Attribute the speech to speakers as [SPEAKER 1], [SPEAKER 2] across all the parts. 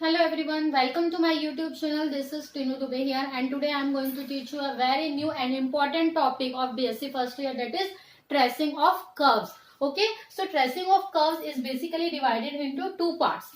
[SPEAKER 1] Hello everyone, welcome to my YouTube channel. This is Tinu Dubey here and today I am going to teach you a very new and important topic of BSc first year, that is tracing of curves. Okay, so tracing of curves is basically divided into two parts.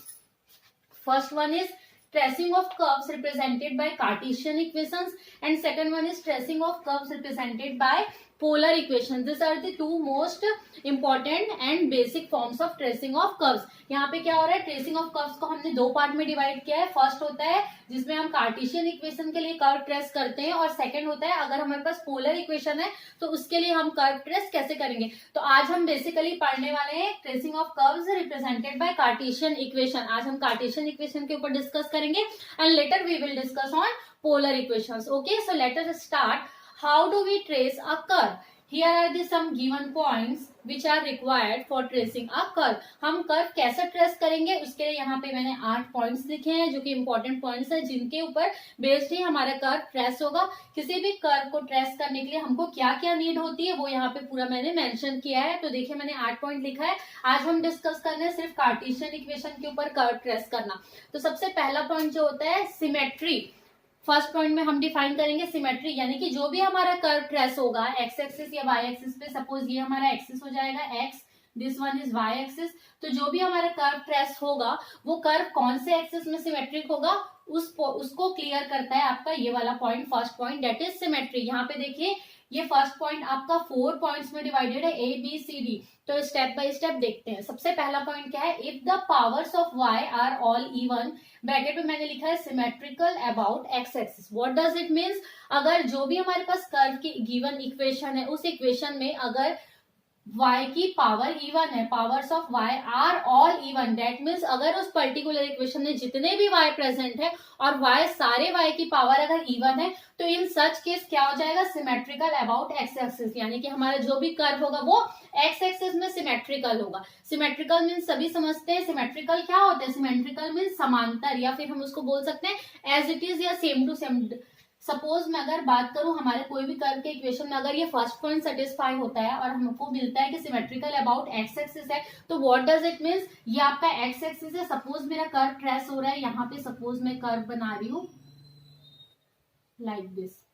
[SPEAKER 1] First one is tracing of curves represented by Cartesian equations and second one is tracing of curves represented by polar equations. These are the two most important and basic forms of tracing of curves. यहाँ पे क्या हो रहा है, tracing of curves को हमने दो part में डिवाइड किया है. फर्स्ट होता है जिसमें हम कार्टेशियन इक्वेशन के लिए कर्व ट्रेस करते हैं और सेकंड होता है अगर हमारे पास पोलर इक्वेशन है तो उसके लिए हम कर्व ट्रेस कैसे करेंगे. तो आज हम बेसिकली पढ़ने वाले हैं tracing of curves represented by Cartesian equation. आज हम कार्टेशियन इक्वेशन के ऊपर डिस्कस करेंगे and later we will discuss on polar equations. Okay, so let us start. How do we trace a curve? Here are the some given points which are required for tracing a curve. हम curve कैसे trace करेंगे उसके लिए यहाँ पे मैंने 8 points लिखे हैं जो कि इंपॉर्टेंट पॉइंट्स हैं जिनके ऊपर बेस्ड ही हमारा कर्व ट्रेस होगा. किसी भी कर्व को ट्रेस करने के लिए हमको क्या क्या नीड होती है वो यहाँ पे पूरा मैंने मेंशन किया है. तो देखिए मैंने 8 पॉइंट लिखा है. आज हम डिस्कस करने हैं सिर्फ कार्टेशियन इक्वेशन के ऊपर कर्व ट्रेस करना. तो सबसे पहला पॉइंट जो होता है सिमेट्री. फर्स्ट पॉइंट में हम डिफाइन करेंगे सिमेट्री, यानी कि जो भी हमारा कर्व ट्रेस होगा एक्स एक्सिस या वाई एक्सिस पे, सपोज ये हमारा एक्सिस हो जाएगा x, this one is y axis. तो जो भी हमारा कर्व ट्रेस होगा वो कर्व कौन से एक्सिस में सिमेट्रिक होगा उसको क्लियर करता है आपका ये वाला point, first point, that is symmetry. यहाँ पे देखिए ये फर्स्ट पॉइंट आपका 4 पॉइंट्स में डिवाइडेड है ए बी सी डी. तो स्टेप बाय स्टेप देखते हैं. सबसे पहला पॉइंट क्या है, if the powers of y are all even, bracket में मैंने लिखा है symmetrical about x axis. What does it means, अगर जो भी हमारे पास कर्व की गिवन इक्वेशन है उस इक्वेशन में अगर y की पावर इवन है, powers of y are all even, that means अगर उस पर्टिकुलर इक्वेशन में जितने भी y प्रेजेंट है और y सारे y की पावर अगर इवन है तो इन सच केस क्या हो जाएगा, सिमेट्रिकल अबाउट एक्स एक्सिस. यानी कि हमारा जो भी कर्व होगा वो एक्स एक्सिस में सिमेट्रिकल होगा. सिमेट्रिकल मीन्स सभी समझते हैं सिमेट्रिकल क्या होता है. सिमेट्रिकल मीन्स समांतर, या फिर हम उसको बोल सकते हैं एज इट इज या सेम टू सेम. सपोज मैं अगर बात करूं हमारे कोई भी कर्व के इक्वेशन में अगर ये फर्स्ट पॉइंट सेटिस्फाई होता है और हमको मिलता है कि सिमेट्रिकल अबाउट एक्स एक्सिस है, तो व्हाट डज इट मीन्स, ये आपका एक्स एक्सिस है. सपोज मेरा कर्व ट्रेस हो रहा है, यहाँ पे सपोज मैं कर्व बना रही हूँ लाइक दिस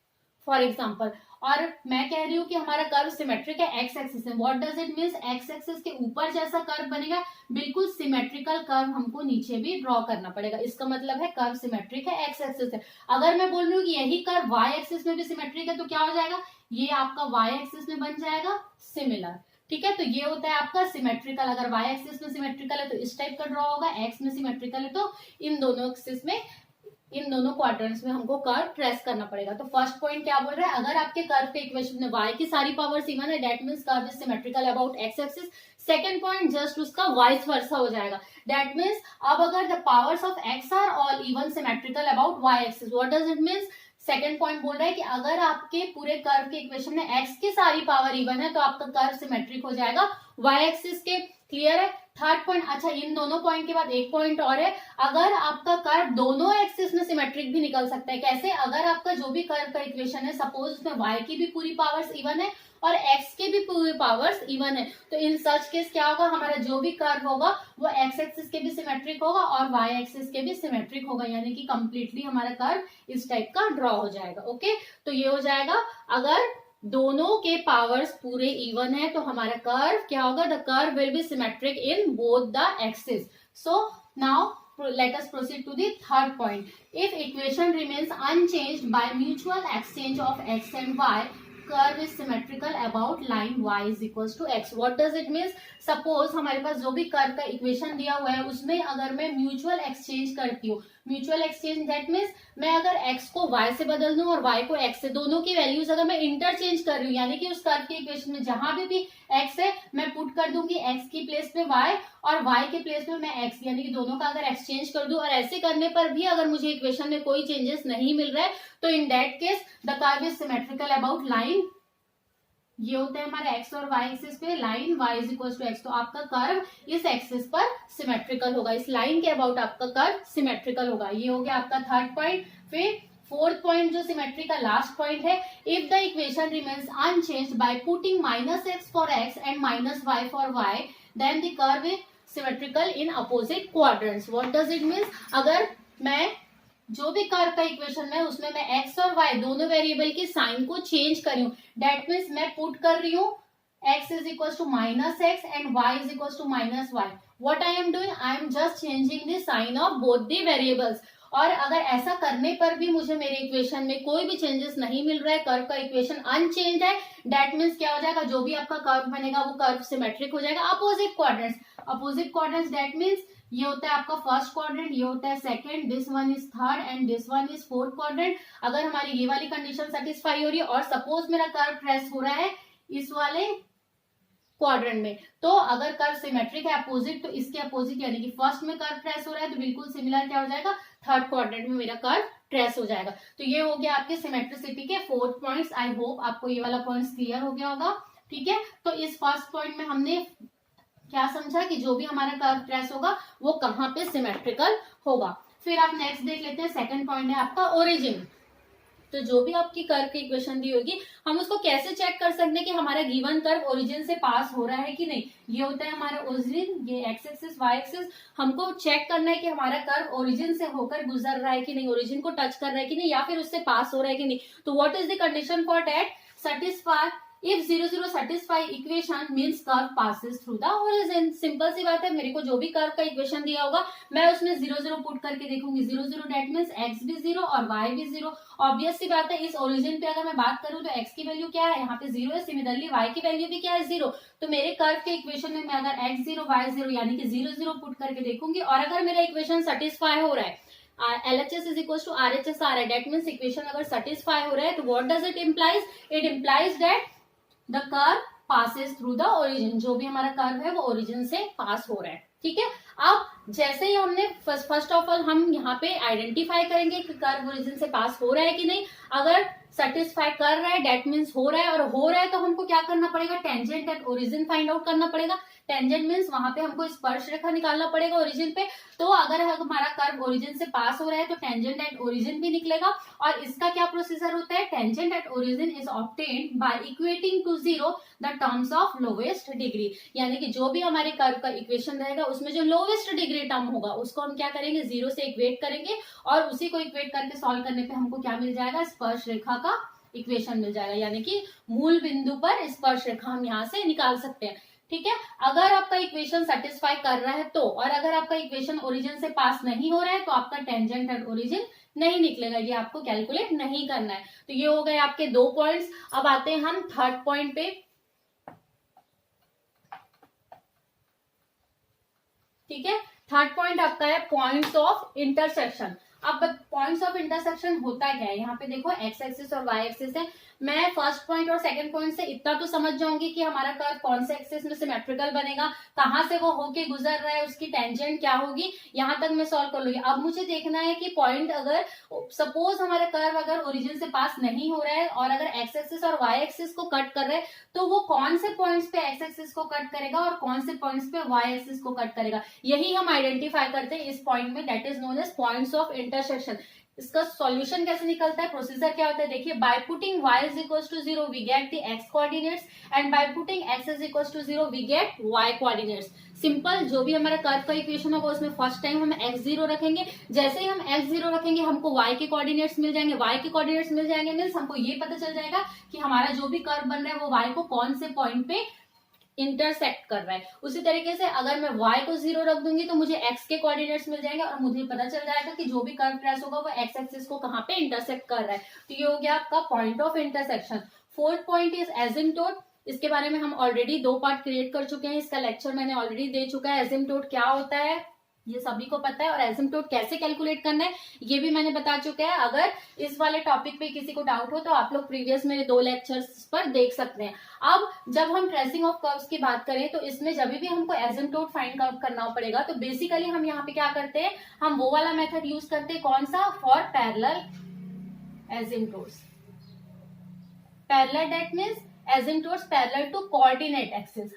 [SPEAKER 1] फॉर एग्जाम्पल, और मैं कह रही हूँ कि हमारा कर्व सिमेट्रिक है एक्स एक्सिस में. What does it means, x axis के ऊपर जैसा कर्व बनेगा बिल्कुल सिमेट्रिकल कर्व हमको नीचे भी ड्रॉ करना पड़ेगा. इसका मतलब है कर्व सिमेट्रिक है एक्स एक्सिस है. अगर मैं बोल रही हूँ कि यही कर्व वाई एक्सिस में भी सिमेट्रिक है तो क्या हो जाएगा, ये आपका वाई एक्सिस में बन जाएगा सिमिलर. ठीक है, तो ये होता है आपका सिमेट्रिकल. अगर वाई एक्सिस में सिमेट्रिकल है तो इस टाइप का ड्रॉ होगा, एक्स में सिमेट्रिकल है तो इन दोनों एक्सिस में, इन दोनों क्वाड्रेंट्स में हमको कर्व ट्रेस करना पड़ेगा. तो फर्स्ट पॉइंट क्या बोल रहा है, अगर आपके कर्व के इक्वेशन में y की सारी पावर्स इवन है that means curve is symmetrical about x axis. Second point just उसका वाइस वर्सा हो जाएगा, दैट मींस अब अगर the powers of x are all even symmetrical about y axis. What does it means, second point बोल रहा है कि अगर आपके पूरे कर्व के इक्वेशन में x की सारी पावर इवन है तो आपका कर्व सिमेट्रिक हो जाएगा y एक्सिस के. क्लियर है. थर्ड पॉइंट, अच्छा इन दोनों पॉइंट के बाद एक पॉइंट और है, अगर आपका कर्व दोनों एक्सिस में सिमेट्रिक भी निकल सकता है. कैसे, अगर आपका जो भी कर्व का इक्वेशन है सपोज उसमें y की भी पूरी पावर्स इवन है और x के भी पूरी पावर्स इवन है, तो इन सच केस क्या होगा, हमारा जो भी कर्व होगा वो x एक्सिस के भी सिमेट्रिक होगा और y एक्सिस के भी सिमेट्रिक होगा. यानी कि कंप्लीटली हमारा कर्व इस टाइप का ड्रॉ हो जाएगा. ओके, तो ये हो जाएगा अगर दोनों के पावर्स पूरे इवन है तो हमारा कर्व क्या होगा, the curve will be symmetric in both the axis. So now let us proceed to the third point. If equation remains unchanged by mutual exchange of x and y, curve is symmetrical about line y is equals to x. What does it means? Suppose हमारे पास जो भी curve का equation दिया हुआ है उसमें अगर मैं म्यूचुअल एक्सचेंज करती हूँ, म्यूचुअल एक्सचेंज दैट मीन्स मैं अगर x को y से बदल दूं और y को x से, दोनों की वैल्यूज अगर मैं इंटरचेंज कर रही हूँ, यानी कि उस कर्व के इक्वेशन में जहां भी x है मैं पुट कर दूंगी x की प्लेस पे y और y के प्लेस पे मैं x, यानी कि दोनों का अगर एक्सचेंज कर दूं और ऐसे करने पर भी अगर मुझे इक्वेशन में कोई चेंजेस नहीं मिल रहा है तो in that case the curve is symmetrical about line. ये होता है हमारे x और y एक्सिस पे, line y is equal to x. तो आपका कर्व इस एक्सिस पर सिमेट्रिकल होगा, इस लाइन के अबाउट आपका कर्व सिमेट्रिकल होगा. ये हो गया आपका थर्ड पॉइंट. फिर फोर्थ पॉइंट जो सिमेट्री का लास्ट पॉइंट है, if the equation remains unchanged by putting -x for x and -y for y, then the curve is symmetrical in opposite quadrants. What does it means, अगर मैं जो भी curve का equation है उसमें मैं एक्स और वाई दोनों वेरिएबल की साइन को चेंज कर रही हूँ. दैट मीन्स मैं पुट कर रही हूँ x is equals to minus x and y is equals to minus y. What I am doing? I am just changing the sign of both the variables. और अगर ऐसा करने पर भी मुझे मेरे इक्वेशन में कोई भी चेंजेस नहीं मिल रहा है, कर्व का इक्वेशन अनचेंज है, दैट मीन्स क्या हो जाएगा, जो भी आपका कर्व बनेगा वो कर्व सिमेट्रिक हो जाएगा. Opposite quadrants, opposite quadrants that means ये होता है आपका फर्स्ट क्वाड्रेंट, ये होता है second, this one is third and this one is fourth quadrant. अगर हमारी ये वाली कंडीशन सेटिस्फाई हो रही है और सपोज मेरा कर्व ट्रेस हो रहा है इस वाले क्वाड्रेंट में, तो अगर कर्व सिमेट्रिक है अपोजिट, तो इसके अपोजिट यानी कि फर्स्ट में कर्व ट्रेस हो रहा है तो बिल्कुल सिमिलर क्या हो जाएगा, थर्ड क्वाड्रेंट में मेरा कर्व ट्रेस हो जाएगा. तो ये हो गया आपके सिमेट्रिसिटी के 4 पॉइंट्स. आई होप आपको ये वाला पॉइंट्स क्लियर हो गया होगा. ठीक है, तो इस फर्स्ट पॉइंट में हमने क्या समझा कि जो भी हमारा कर्व ट्रेस होगा वो कहाँ पे सिमेट्रिकल होगा. फिर आप नेक्स्ट देख लेते हैं. सेकंड पॉइंट है आपका ओरिजिन. तो जो भी आपकी कर्व की इक्वेशन दी होगी हम उसको कैसे चेक कर सकते हैं कि हमारा गिवन कर्व ओरिजिन से पास हो रहा है कि नहीं. ये होता है हमारा ओरिजिन, ये एक्स एक्सिस वाई एक्सिस. हमको चेक करना है कि हमारा कर्व ओरिजिन से होकर गुजर रहा है कि नहीं, ओरिजिन को टच कर रहा है कि नहीं, या फिर उससे पास हो रहा है कि नहीं. तो what is the condition for that? satisfy if 0 0 satisfy equation means curve passes through the origin. Simple सी बात है, मेरे को जो भी कर्व का इक्वेशन दिया होगा मैं उसमें 0 0 पुट करके देखूंगी. 0 0 डेट मीन्स x भी 0 और y भी 0. ऑब्वियस सी बात है, इस ओरिजिन पे अगर मैं बात करूं तो x की वैल्यू क्या है, यहाँ पे 0 है. सिमिलरली y की वैल्यू भी क्या है, 0. तो मेरे कर्व के इक्वेशन में मैं अगर x 0 y 0 यानी कि 0 0 पुट करके देखूंगी और अगर मेरा इक्वेशन सेटिस्फाई हो रहा है, LHS is equals to RHS आ रहा है, डेट मीन्स इक्वेशन अगर सेटिस्फाई हो रहा है तो what does it implies? It implies that the curve passes through the origin. जो भी हमारा कर्व है वो ओरिजिन से पास हो रहा है. ठीक है, अब जैसे ही हमने फर्स्ट ऑफ ऑल हम यहाँ पे आइडेंटिफाई करेंगे कि कर्व ओरिजिन से पास हो रहा है कि नहीं. अगर सेटिस्फाई कर रहा है डेट मीन्स हो रहा है, और हो रहा है तो हमको क्या करना पड़ेगा, tangent at origin find out करना पड़ेगा. टेंजेंट मीन्स वहां पे हमको स्पर्श रेखा निकालना पड़ेगा ओरिजिन पे. तो अगर हमारा कर्व ओरिजिन से पास हो रहा है तो टेंजेंट एट ओरिजिन भी निकलेगा. और इसका क्या प्रोसीजर होता है, tangent at origin is obtained by equating to 0 the terms of lowest degree. यानी कि जो भी हमारे कर्व का इक्वेशन रहेगा उसमें जो लोवेस्ट डिग्री टर्म होगा उसको हम क्या करेंगे, 0 से इक्वेट करेंगे और उसी को इक्वेट करके सॉल्व करने पे हमको क्या मिल जाएगा, स्पर्श रेखा का इक्वेशन मिल जाएगा. यानी कि मूल बिंदु पर स्पर्श रेखा हम यहाँ से निकाल सकते हैं. ठीक है, अगर आपका इक्वेशन सेटिस्फाई कर रहा है तो, और अगर आपका इक्वेशन ओरिजिन से पास नहीं हो रहा है तो आपका टेंजेंट एट ओरिजिन नहीं निकलेगा. ये आपको कैलकुलेट नहीं करना है. तो ये हो गए आपके 2 पॉइंट्स. अब आते हैं हम थर्ड पॉइंट पे. ठीक है, थर्ड पॉइंट आपका है पॉइंट्स ऑफ इंटरसेक्शन. अब पॉइंट्स ऑफ इंटरसेक्शन होता क्या है, यहाँ पे देखो एक्स एक्सिस और वाई एक्सिस है. मैं फर्स्ट पॉइंट और सेकंड पॉइंट से इतना तो समझ जाऊंगी कि हमारा कर्व कौन से एक्सिस में सिमेट्रिकल बनेगा, कहाँ से वो होके गुजर रहा है, उसकी टेंजेंट क्या होगी, यहाँ तक मैं सॉल्व कर लूंगी. अब मुझे देखना है कि पॉइंट अगर सपोज हमारा कर्व अगर ओरिजिन से पास नहीं हो रहा है और अगर एक्स एक्सिस और वाई एक्सिस को कट कर रहा है तो वो कौन से पॉइंट्स पे एक्स एक्सिस को कट करेगा और कौन से पॉइंट्स पे वाई एक्सिस को कट करेगा. यही हम आइडेंटिफाई करते हैं इस पॉइंट में, that is known as points of intersection. इसका सॉल्यूशन कैसे निकलता है, प्रोसीजर क्या होता है, देखिए. By putting y is equals to 0 we get the x coordinates and by putting x is equals to 0 we get y coordinates. Simple, जो भी हमारा कर्व का इक्वेशन होगा उसमें फर्स्ट टाइम हम x0 रखेंगे. जैसे ही हम x0 रखेंगे हमको y के कोऑर्डिनेट्स मिल जाएंगे. y के कोऑर्डिनेट्स मिल जाएंगे मीन्स हमको ये पता चल जाएगा कि हमारा जो भी कर्व बन रहा है वो y को कौन से पॉइंट पे इंटरसेक्ट कर रहा है. उसी तरीके से अगर मैं y को 0 रख दूंगी तो मुझे x के कोऑर्डिनेट्स मिल जाएंगे और मुझे पता चल जाएगा कि जो भी कर्व ट्रेस होगा वो x एक्सिस को कहाँ पे इंटरसेक्ट कर रहा है. तो ये हो गया आपका point of intersection. Fourth point is asymptote. इसके बारे में हम ऑलरेडी 2 पार्ट क्रिएट कर चुके हैं, इसका लेक्चर मैंने ऑलरेडी दे चुका है. एसिम्प्टोट क्या होता है ये सभी को पता है, और एसिम्प्टोट कैसे कैलकुलेट करना है ये भी मैंने बता चुका है. अगर इस वाले टॉपिक पे किसी को डाउट हो तो आप लोग प्रीवियस मेरे 2 लेक्चर्स पर देख सकते हैं. अब जब हम ट्रेसिंग ऑफ कर्व्स की बात करें तो इसमें जब भी हमको एसिम्प्टोट फाइंड आउट करना पड़ेगा तो बेसिकली हम यहाँ पे क्या करते हैं, हम वो वाला मेथड यूज करते हैं, कौन सा, for parallel asymptotes. Parallel that means asymptotes parallel to coordinate axis.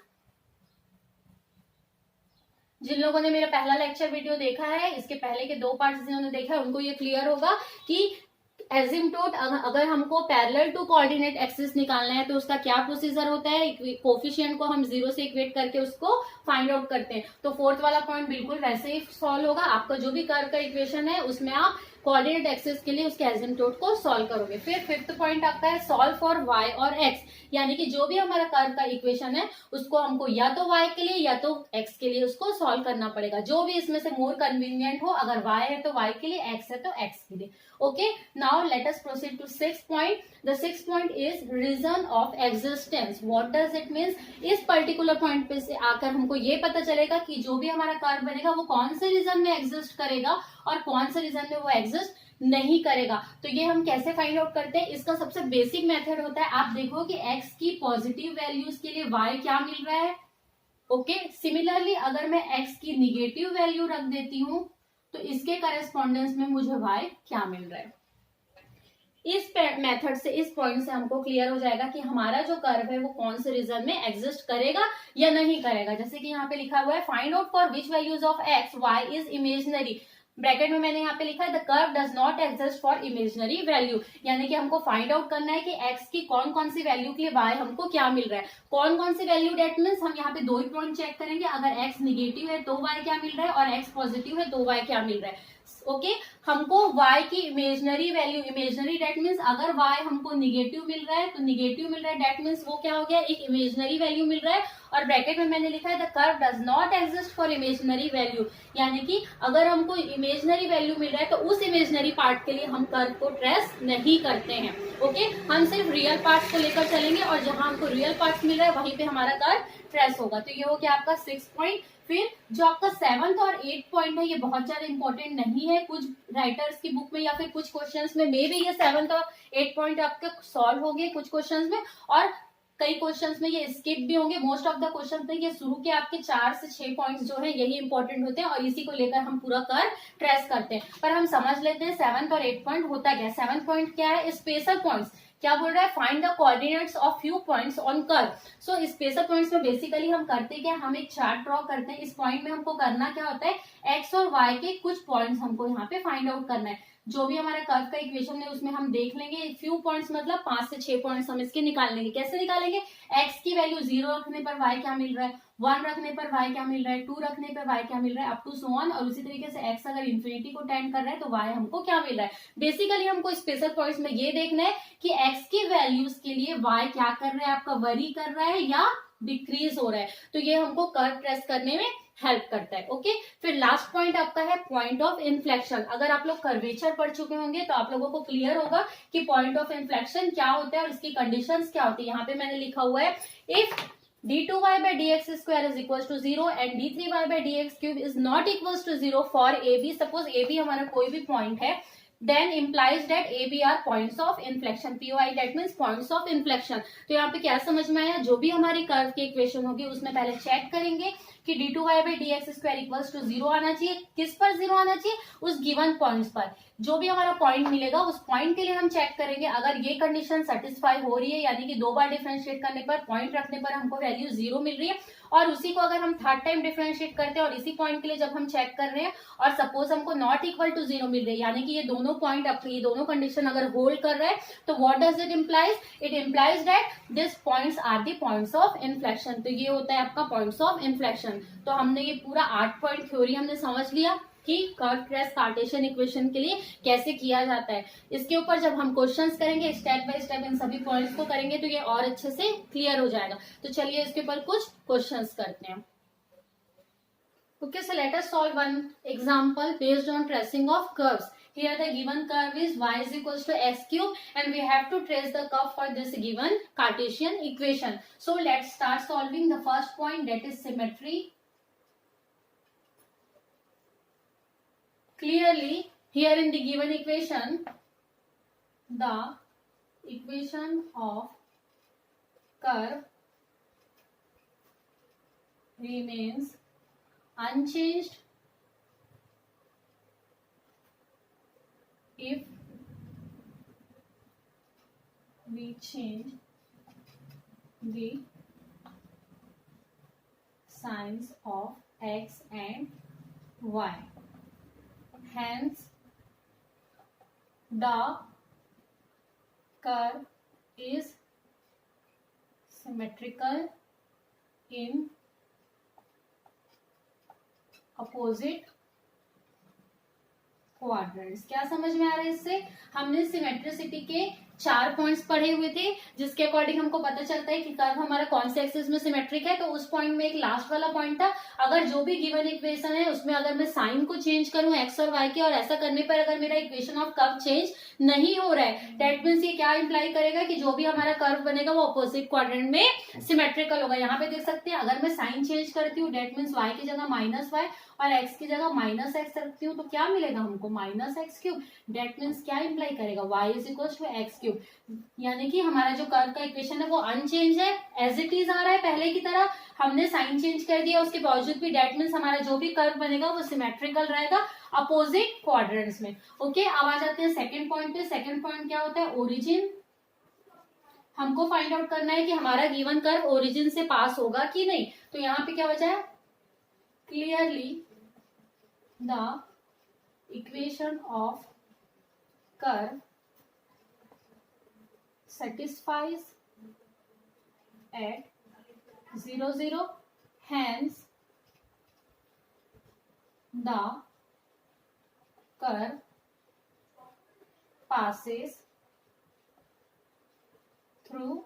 [SPEAKER 1] जिन लोगों ने मेरा पहला लेक्चर वीडियो देखा है, इसके पहले के 2 पार्ट्स जिन्होंने देखा है उनको ये क्लियर होगा कि एसिम्प्टोट अगर हमको पैरेलल टू कोऑर्डिनेट एक्सिस निकालना है तो उसका क्या प्रोसीजर होता है, कोफिशिएंट को हम 0 से इक्वेट करके उसको फाइंड आउट करते हैं। तो फोर्थ वाला पॉइंट बिल्कुल वैसे ही सॉल्व होगा। आपका जो भी कर्व का इक्वेशन है उसमें आप कोऑर्डिनेट एक्सिस के लिए उसके एसिम्प्टोट को सॉल्व करोगे। फिर फिफ्थ पॉइंट आपका है सॉल्व फॉर वाई और एक्स, यानी कि जो भी हमारा कर्व का इक्वेशन है उसको हमको या तो वाई के लिए या तो एक्स के लिए उसको सॉल्व करना पड़ेगा, जो भी इसमें से मोर कन्वीनियंट हो। अगर वाई है तो वाई के लिए, एक्स है तो एक्स के लिए। Okay, now let us proceed to sixth point. The sixth point is region of existence. What does it means? इस पर्टिकुलर पॉइंट पे से आकर हमको ये पता चलेगा कि जो भी हमारा कर्व बनेगा वो कौन से रीजन में एग्जिस्ट करेगा और कौन से रीजन में वो एग्जिस्ट नहीं करेगा। तो ये हम कैसे फाइंड आउट करते हैं? इसका सबसे बेसिक मेथड होता है, आप देखो कि x की पॉजिटिव वैल्यूज के लिए y क्या मिल रहा है। ओके, सिमिलरली अगर मैं x की निगेटिव वैल्यू रख देती हूं तो इसके करेस्पॉन्डेंस में मुझे y क्या मिल रहा है। इस मेथड से, इस पॉइंट से हमको क्लियर हो जाएगा कि हमारा जो कर्व है वो कौन से रीजन में एग्जिस्ट करेगा या नहीं करेगा। जैसे कि यहाँ पे लिखा हुआ है find out for which values of x y is imaginary. Bracket में मैंने यहाँ पे लिखा है the curve does not exist for imaginary value, यानी कि हमको फाइंड आउट करना है कि x की कौन कौन सी वैल्यू के लिए y हमको क्या मिल रहा है। कौन कौन सी वैल्यू, डेट मीन्स हम यहाँ पे दो ही पॉइंट चेक करेंगे। अगर x निगेटिव है तो y क्या मिल रहा है और x पॉजिटिव है तो y क्या मिल रहा है। ओके, हमको y की imaginary value, imaginary that means अगर y हमको निगेटिव मिल रहा है तो निगेटिव मिल रहा है, डेट मीन्स वो क्या हो गया, एक इमेजिनरी वैल्यू मिल रहा है। और ब्रैकेट में मैंने लिखा है the curve does not exist for imaginary value, यानी कि अगर हमको इमेजिनरी वैल्यू मिल रहा है तो उस इमेजिनरी पार्ट के लिए हम कर्व को ट्रेस नहीं करते हैं। ओके, हम सिर्फ रियल पार्ट को लेकर चलेंगे और जहां हमको रियल पार्ट मिल रहा है वहीं पे हमारा कर्व ट्रेस होगा। तो ये हो गया आपका 6 पॉइंट। फिर जो आपका 7th और 8th पॉइंट है ये बहुत ज्यादा इंपॉर्टेंट नहीं है, कुछ राइटर्स की बुक में या फिर कुछ क्वेश्चंस में मे भी ये 7th और 8th पॉइंट आपके सॉल्व हो गए कुछ क्वेश्चंस में, और कई क्वेश्चंस में ये स्किप भी होंगे। मोस्ट ऑफ द क्वेश्चन में ये शुरू के आपके 4 से 6 पॉइंट्स जो है यही इंपॉर्टेंट होते हैं और इसी को लेकर हम पूरा कर्व ट्रेस करते हैं। पर हम समझ लेते हैं 7th और 8th पॉइंट होता क्या है। 7th पॉइंट क्या है, स्पेशल पॉइंट्स। क्या बोल रहा है, find the coordinates of few points on curve. So special points में बेसिकली हम करते क्या, हम एक चार्ट ड्रॉ करते हैं। इस पॉइंट में हमको करना क्या होता है, एक्स और वाई के कुछ पॉइंट्स हमको यहाँ पे फाइंड आउट करना है। जो भी हमारा कर्व का इक्वेशन है उसमें हम देख लेंगे फ्यू पॉइंट्स, मतलब 5 से 6 पॉइंट्स हम इसके निकाल लेंगे। कैसे निकालेंगे, एक्स की वैल्यू 0 रखने पर वाई क्या मिल रहा है, 1 रखने पर वाई क्या मिल रहा है, 2 रखने पर वाई क्या मिल रहा है, अप टू सो ऑन। और उसी तरीके से एक्स अगर इन्फिनिटी को टेंड कर रहा है तो वाई हमको क्या मिल रहा है। बेसिकली हमको स्पेशल पॉइंट्स में ये देखना है कि एक्स की वैल्यूज के लिए वाई क्या कर रहा है, आपका वरी कर रहा है या डिक्रीज हो रहा है। तो ये हमको कर्व ट्रेस करने में हेल्प करता है। ओके, फिर लास्ट पॉइंट आपका है पॉइंट ऑफ इन्फ्लेक्शन। अगर आप लोग कर्वेचर पढ़ चुके होंगे तो आप लोगों को क्लियर होगा कि पॉइंट ऑफ इन्फ्लेक्शन क्या होता है और इसकी कंडीशंस क्या होती है। यहाँ पे मैंने लिखा हुआ है if d2y by dx square is equals to 0 and d3y by dx cube is not equals to 0 for AB। Suppose AB हमारा कोई भी पॉइंट है, then implies that AB are points of inflection। POI that means points of inflection। तो यहाँ पे क्या समझ में आया, जो भी हमारी कर्व की इक्वेशन होगी उसमें पहले चेक करेंगे कि d2y by dx square equals to 0 आना चाहिए। किस पर 0 आना चाहिए, उस गिवन पॉइंट्स पर। जो भी हमारा पॉइंट मिलेगा उस पॉइंट के लिए हम चेक करेंगे अगर ये कंडीशन सेटिस्फाई हो रही है, यानी कि 2 बार डिफरेंशिएट करने पर, पॉइंट रखने पर हमको वैल्यू 0 मिल रही है, और उसी को अगर हम थर्ड टाइम डिफरेंशिएट करते हैं और इसी पॉइंट के लिए जब हम चेक कर रहे हैं और सपोज हमको नॉट इक्वल टू 0 मिल रही है, यानी कि ये दोनों पॉइंट, ये दोनों कंडीशन अगर होल्ड कर रहे हैं, तो what does it implies, it implies that this points are the points of inflection. तो ये होता है आपका पॉइंट्स ऑफ इन्फ्लेक्शन। तो हमने ये पूरा 8 पॉइंट थ्योरी हमने समझ लिया कि कर्व ट्रेस कार्टेशियन इक्वेशन के लिए कैसे किया जाता है। इसके ऊपर जब हम क्वेश्चंस करेंगे स्टेप बाय स्टेप इन सभी पॉइंट्स को करेंगे तो ये और अच्छे से क्लियर हो जाएगा। तो चलिए इसके ऊपर कुछ क्वेश्चंस करते हैं। Okay, so let us solve one example based on tracing of curves. Here the given curve is y is equals to x cube and we have to trace the curve for this given Cartesian equation. So let's start solving the first point, that is symmetry. Clearly here in the given equation, the equation of curve remains unchanged if we change the signs of x and y. Hence, the curve is symmetrical in opposite quadrants. क्या समझ में आ रहा है इससे? हमने symmetricity के 4 points पढ़े हुए थे, जिसके अकॉर्डिंग हमको पता चलता है कि कर्व हमारा कौन से एक्सिस में सिमेट्रिक है। तो उस पॉइंट में एक लास्ट वाला पॉइंट था, अगर जो भी गिवन इक्वेशन है उसमें अगर मैं साइन को चेंज करूं एक्स और वाई के, और ऐसा करने पर अगर मेरा इक्वेशन ऑफ कर्व चेंज नहीं हो रहा है, दैट मीन्स ये क्या इंप्लाई करेगा कि जो भी हमारा कर्व बनेगा वो अपोजिट क्वाड्रेंट में सिमेट्रिकल होगा। यहाँ पे देख सकते हैं, अगर मैं साइन चेंज करती हूँ दैट मीन्स वाई की जगह माइनस वाई और एक्स की जगह माइनस एक्स रखती हूँ, तो क्या मिलेगा हमको? Minus x cube. That means क्या इंप्लाई करेगा? Y is equal to x cube. यानी कि हमारा जो कर्व का इक्वेशन है वो अनचेंज है, एज इट इज आ रहा है पहले की तरह। हमने साइन चेंज कर दिया उसके बावजूद भी, दैट मीन्स हमारा जो भी कर्व बनेगा वो सिमेट्रिकल रहेगा अपोजिट क्वाड्रेंट्स में। ओके, अब आ जाते हैं सेकंड पॉइंट पे। सेकंड पॉइंट क्या होता है? ओरिजिन। हमको फाइंड आउट करना है कि हमारा गिवन कर्व ओरिजिन से पास होगा कि नहीं। तो यहाँ पे क्या बचा है? Clearly the equation of curve satisfies at 0 0, hence the curve passes through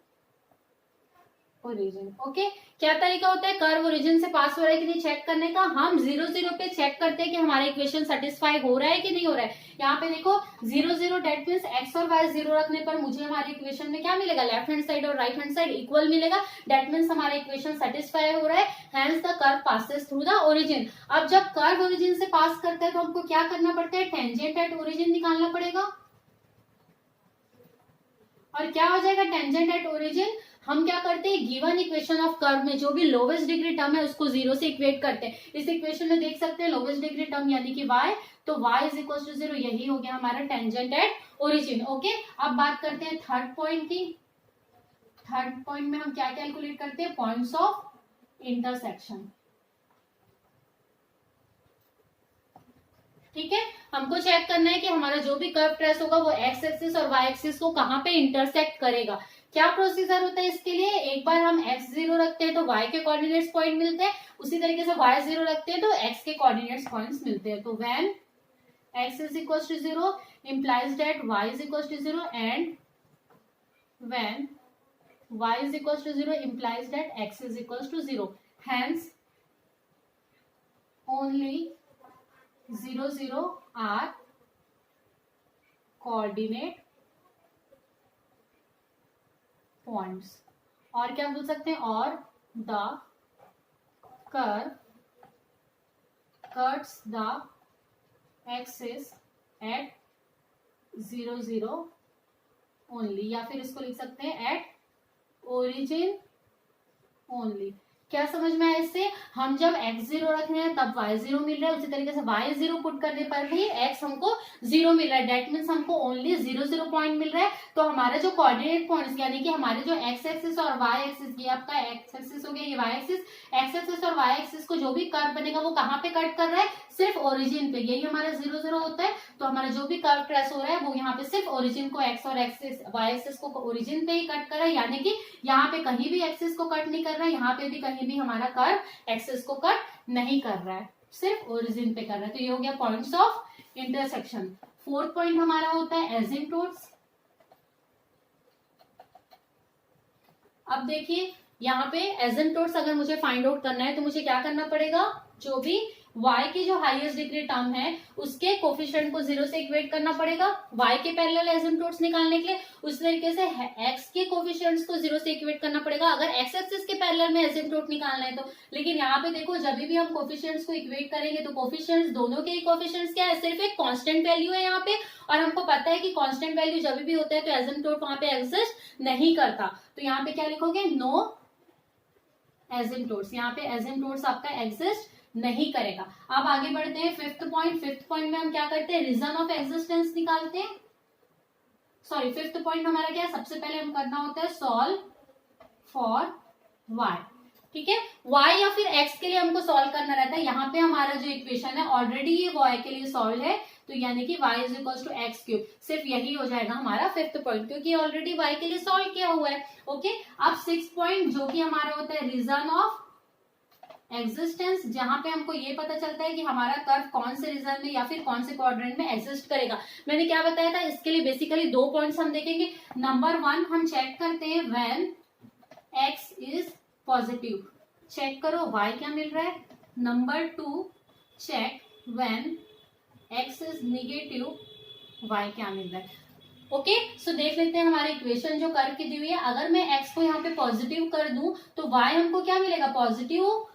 [SPEAKER 1] origin. Okay, क्या तरीका होता है कर्व ओरिजिन से पास हो रहा है कि नहीं चेक करने का? हम 0 0 पे चेक करते हैं कि हमारा इक्वेशन सेटिस्फाई हो रहा है कि नहीं हो रहा है। यहाँ पे देखो 0 0 डेट मीन्स एक्स और वाई 0 रखने पर मुझे हमारे इक्वेशन में क्या मिलेगा? लेफ्ट हैंड साइड और राइट हैंड साइड इक्वल मिलेगा। डेट मीन्स हमारा इक्वेशन सेटिस्फाई हो रहा है, hence the curve passes through the origin. अब जब कर्व ओरिजिन से पास करता है तो हमको क्या करना पड़ता है? टेंजेंट एट ओरिजिन निकालना पड़ेगा। और क्या हो जाएगा टेंजेंट एट ओरिजिन? हम क्या करते हैं, गिवन इक्वेशन ऑफ कर्व में जो भी लोवेस्ट डिग्री टर्म है उसको 0 से इक्वेट करते हैं। इस इक्वेशन में देख सकते हैं लोवेस्ट डिग्री टर्म यानी कि y, तो y इज इक्वल टू 0, यही हो गया हमारा टेंजेंट एट ओरिजिन। ओके, अब बात करते हैं थर्ड पॉइंट की। थर्ड पॉइंट में हम क्या कैलकुलेट करते हैं? Points of intersection. ठीक है, हमको चेक करना है कि हमारा जो भी कर्व ट्रेस होगा वो एक्स एक्सिस और वाई एक्सिस को कहाँ पे इंटरसेक्ट करेगा। क्या प्रोसीजर होता है इसके लिए? एक बार हम x0 रखते हैं तो y के कोऑर्डिनेट्स पॉइंट मिलते हैं, उसी तरीके से y0 रखते हैं तो x के कोऑर्डिनेट्स पॉइंट्स मिलते हैं। तो when x is equals to 0 implies that y is equals to 0 and when y is equals to 0 implies that x is equals to 0. Hence only 0 0 are coordinate points. और क्या बोल सकते हैं? और the curve cuts the axis at 0 0 only, या फिर इसको लिख सकते हैं एट ओरिजिन ओनली। क्या समझ में आया इससे? हम जब x0 रख रहे हैं तब y0 मिल रहा है, उसी तरीके से y0 पुट करने पर भी x हमको 0 मिल रहा है। डेट मीन्स हमको ओनली 0 0 पॉइंट मिल रहा है। तो हमारे जो कोऑर्डिनेट पॉइंट्स यानी कि हमारे जो x एक्सिस और y एक्सिस, ये आपका x एक्सिस हो गया, ये y एक्सिस, x एक्सिस और y एक्सिस को जो भी कर्व बनेगा वो कहाँ पे कट कर रहा है? सिर्फ ओरिजिन पे। यही हमारा 0 0 होता है। तो हमारा जो भी कर्व ट्रेस हो रहा है वो यहाँ पे सिर्फ ओरिजिन को, x और y एक्सिस को ओरिजिन पे ही कट कर रहा है, यानी कि यहाँ पे कहीं भी एक्सिस को कट नहीं कर रहा है, यहाँ पे भी कहीं भी हमारा कर्व एक्सिस को कट नहीं कर रहा है, सिर्फ ओरिजिन पे कर रहा है। तो ये हो गया points of intersection. Fourth point हमारा होता है एसिम्प्टोट्स। अब देखिए यहाँ पे एसिम्प्टोट्स अगर मुझे फाइंड आउट करना है तो मुझे क्या करना पड़ेगा? जो भी y की जो हाईएस्ट डिग्री टर्म है उसके कोफिशिएंट को 0 से इक्वेट करना पड़ेगा y के पैरेलल एसिम्प्टोट्स निकालने के लिए। उस तरीके से x के कोफिशिएंट्स को 0 से इक्वेट करना पड़ेगा अगर x एक्सिस के पैरेलल में एसिम्प्टोट निकालना है तो। लेकिन यहाँ पे देखो जब भी हम कोफिशिएंट्स को इक्वेट करेंगे तो कोफिशिएंट्स दोनों के ही कोफिशिएंट्स क्या है? सिर्फ एक कांस्टेंट वैल्यू है यहाँ पे, और हमको पता है कि कांस्टेंट वैल्यू जब भी होता है तो एसिम्प्टोट वहां पे एग्जिस्ट नहीं करता। तो यहाँ पे क्या लिखोगे? No asymptotes. यहाँ पे एसिम्प्टोट्स आपका एग्जिस्ट नहीं करेगा। अब आगे बढ़ते हैं फिफ्थ पॉइंट। फिफ्थ पॉइंट में हम क्या करते हैं? रीजन ऑफ एग्जिस्टेंस निकालते हैं। सॉरी, फिफ्थ पॉइंट हमारा क्या है? सबसे पहले हम करना होता है सॉल्व फॉर y। ठीक है, y या फिर x के लिए हमको सॉल्व करना रहता है। यहाँ पे हमारा जो इक्वेशन है ऑलरेडी ये y के लिए सॉल्व है, तो यानी कि y is equal to x cube, सिर्फ यही हो जाएगा हमारा फिफ्थ पॉइंट, क्योंकि ऑलरेडी y के लिए सॉल्व किया हुआ है। ओके, अब सिक्स पॉइंट जो कि हमारा होता है रीजन ऑफ एग्जिस्टेंस, जहां पे हमको ये पता चलता है कि हमारा कर्व कौन से रीजन में या फिर कौन से क्वाड्रेंट में एग्जिस्ट करेगा। मैंने क्या बताया था, इसके लिए बेसिकली दो पॉइंट्स हम देखेंगे। नंबर वन, हम चेक करते हैं when x is positive, check करो y क्या मिल रहा है। Number two, check when x is negative, y क्या मिल रहा है। ओके, सो देख लेते हैं हमारी इक्वेशन जो कर्व की दी हुई है। अगर मैं x को यहाँ पे पॉजिटिव कर दूं तो y हमको क्या मिलेगा, positive